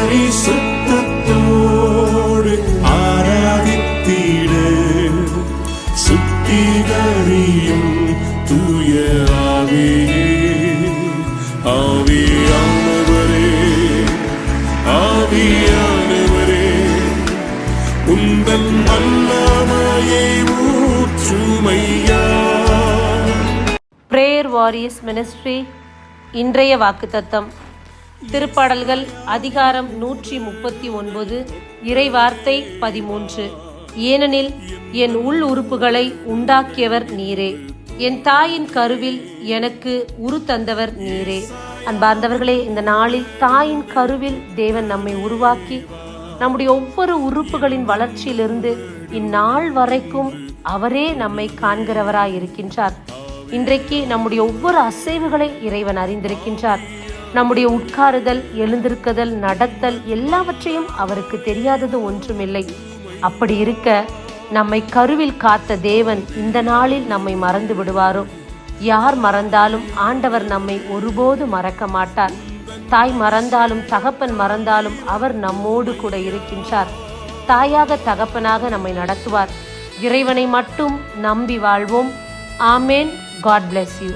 பரிசுத்தத்தோடு ஆராதித்திட சுத்திகரியும் தூய ஆவியே. ஆவியானவரே, ஆவியானவரே, உந்தன் வல்லமையை ஊற்றுமையா. பிரேயர் வாரியர்ஸ் மினிஸ்ட்ரி இன்றைய வாக்குத்தத்தம். திருப்பாடல்கள் அதிகாரம் 139, இறைவார்த்தை 13. ஏனெனில் என் உள் உறுப்புகளை உண்டாக்கியவர் நீரே, என் தாயின் கருவில் எனக்கு உரு தந்தவர் நீரே. அன்பார்ந்தவர்களே, இந்த நாளில் தாயின் கருவில் தேவன் நம்மை உருவாக்கி நம்முடைய ஒவ்வொரு உறுப்புகளின் வளர்ச்சியிலிருந்து இந்நாள் வரைக்கும் அவரே நம்மை காண்கிறவராய் இருக்கின்றார். இன்றைக்கு நம்முடைய ஒவ்வொரு அசைவுகளை இறைவன் அறிந்திருக்கின்றார். நம்முடைய உட்காருதல், எழுந்திருக்குதல், நடத்தல் எல்லாவற்றையும் அவருக்கு தெரியாதது ஒன்றுமில்லை. அப்படி இருக்க நம்மை கருவில் காத்த தேவன் இந்த நாளில் நம்மை மறந்து விடுவாரோ? யார் மறந்தாலும் ஆண்டவர் நம்மை ஒருபோது மறக்க மாட்டார். தாய் மறந்தாலும் தகப்பன் மறந்தாலும் அவர் நம்மோடு கூட இருக்கின்றார். தாயாக தகப்பனாக நம்மை நடத்துவார். இறைவனை மட்டும் நம்பி வாழ்வோம். ஆமேன். God bless you.